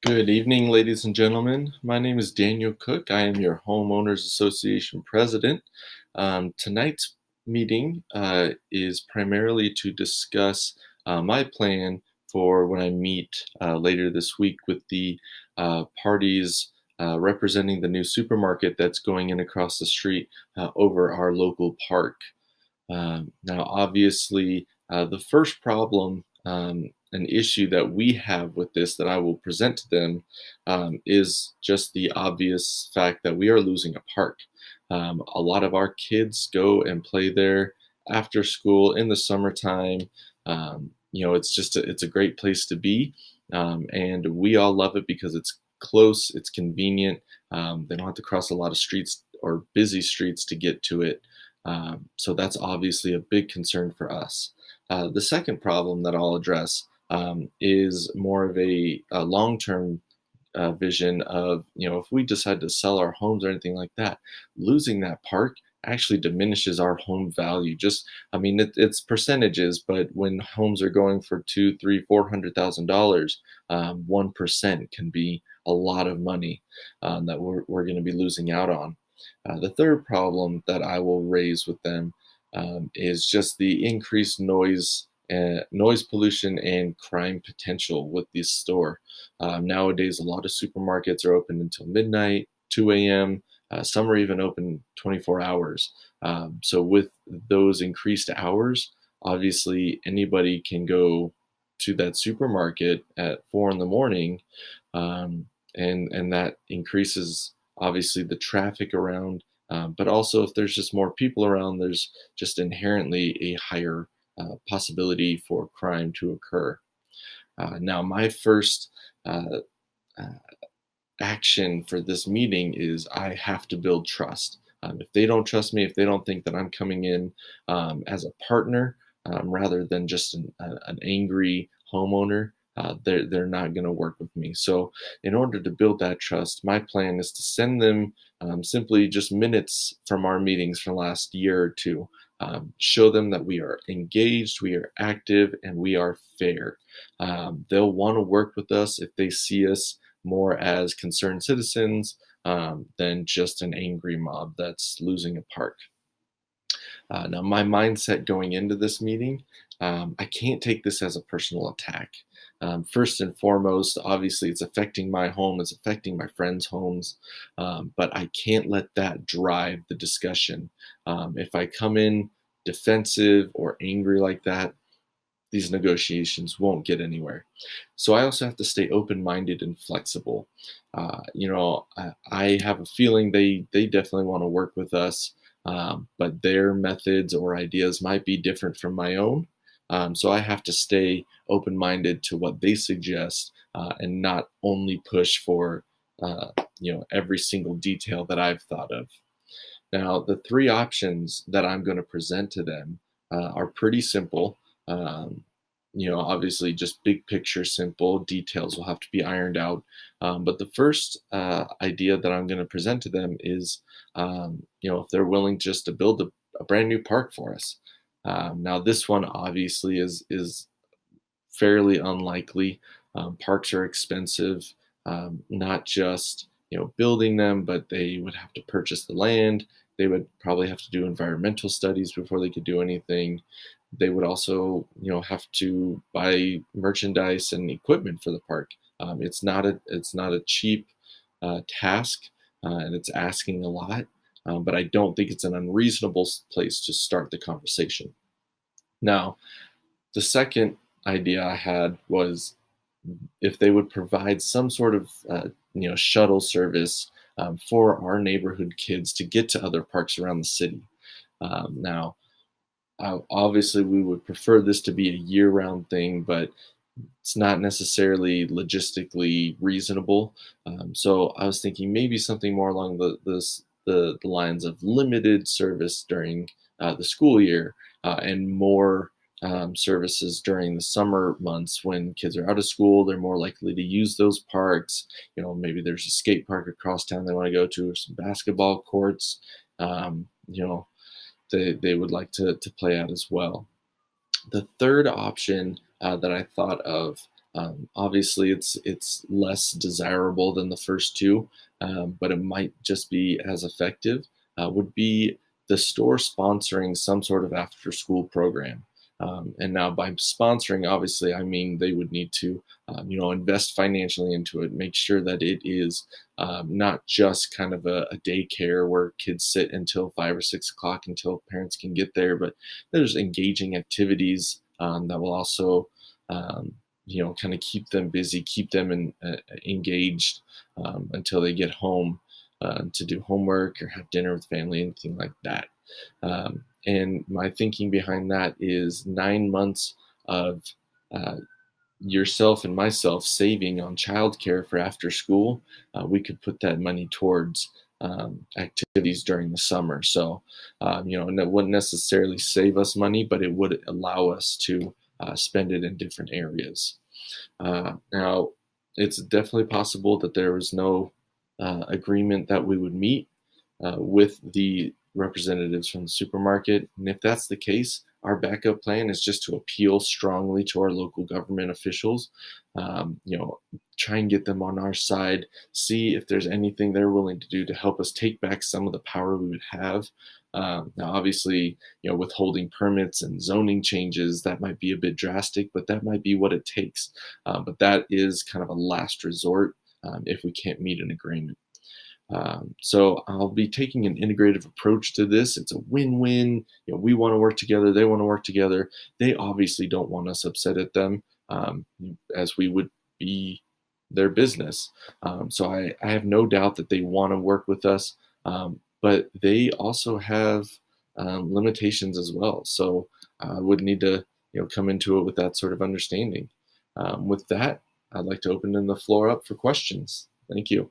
Good evening, ladies and gentlemen. My name is Daniel Cook. I am your Homeowners Association president. Tonight's meeting is primarily to discuss my plan for when I meet later this week with the parties representing the new supermarket that's going in across the street over our local park. Now, obviously, the first problem, an issue that we have with this that I will present to them is just the obvious fact that we are losing a park. A lot of our kids go and play there after school in the summertime. It's a great place to be, and we all love it because it's close, it's convenient. They don't have to cross a lot of streets or busy streets to get to it. So that's obviously a big concern for us. The second problem that I'll address is more of a long-term vision of, if we decide to sell our homes or anything like that, losing that park actually diminishes our home value. I mean, it's percentages, but when homes are going for two, three, $400,000, 1% can be a lot of money that we're going to be losing out on. The third problem that I will raise with them is just the increased noise pollution and crime potential with this store. Nowadays, a lot of supermarkets are open until midnight, 2 a.m. Some are even open 24 hours. So with those increased hours, obviously anybody can go to that supermarket at 4 in the morning, and that increases obviously the traffic around. But also, if there's just more people around, there's just inherently a higher possibility for crime to occur. Now, my first uh, uh, action for this meeting is I have to build trust. If they don't trust me, if they don't think that I'm coming in as a partner rather than just an angry homeowner, they're not going to work with me. So, in order to build that trust, my plan is to send them simply just minutes from our meetings from last year or two. Show them that we are engaged, we are active, and we are fair. They'll want to work with us if they see us more as concerned citizens than just an angry mob that's losing a park. Now, my mindset going into this meeting, I can't take this as a personal attack. First and foremost, obviously, it's affecting my home, it's affecting my friends' homes, but I can't let that drive the discussion. If I come in defensive or angry like that, these negotiations won't get anywhere. So I also have to stay open-minded and flexible. I have a feeling they definitely want to work with us, but their methods or ideas might be different from my own. So I have to stay open-minded to what they suggest and not only push for every single detail that I've thought of. Now, the three options that I'm going to present to them are pretty simple. Um, Obviously, just big picture, simple details will have to be ironed out. But the first idea that I'm going to present to them is, if they're willing just to build a brand new park for us. Now, this one obviously is fairly unlikely. Parks are expensive, not just building them, but they would have to purchase the land. They would probably have to do environmental studies before they could do anything. They would also have to buy merchandise and equipment for the park. It's not a cheap task, and it's asking a lot. But I don't think it's an unreasonable place to start the conversation. Now, the second idea I had was if they would provide some sort of shuttle service for our neighborhood kids to get to other parks around the city. Now, obviously, we would prefer this to be a year-round thing, but it's not necessarily logistically reasonable. So I was thinking maybe something more along the lines of limited service during the school year and more services during the summer months when kids are out of school. They're more likely to use those parks. Maybe there's a skate park across town they want to go to, or some basketball courts. Um, you know, they would like to play at as well. The third option that I thought of Obviously, it's less desirable than the first two, but it might just be as effective. Would be the store sponsoring some sort of after school program. And now by sponsoring, obviously, I mean they would need to, invest financially into it, make sure that it is not just kind of a daycare where kids sit until 5 or 6 o'clock until parents can get there, but there's engaging activities that will also, um, kind of keep them busy, keep them engaged until they get home to do homework or have dinner with family, anything like that. And my thinking behind that is 9 months of uh, yourself and myself saving on childcare for after school. We could put that money towards activities during the summer. So, and that wouldn't necessarily save us money, but it would allow us to spend it in different areas. Now, it's definitely possible that there was no agreement that we would meet with the representatives from the supermarket. And if that's the case, our backup plan is just to appeal strongly to our local government officials. Um, you know, Try and get them on our side. See if there's anything they're willing to do to help us take back some of the power we would have. Now, obviously, withholding permits and zoning changes that might be a bit drastic, but that might be what it takes. But that is kind of a last resort if we can't meet an agreement. So I'll be taking an integrative approach to this. It's a win-win. We want to work together. They want to work together. They obviously don't want us upset at them, as we would be their business. So I have no doubt that they want to work with us, but they also have limitations as well. So I would need to come into it with that sort of understanding. With that, I'd like to open the floor up for questions. Thank you.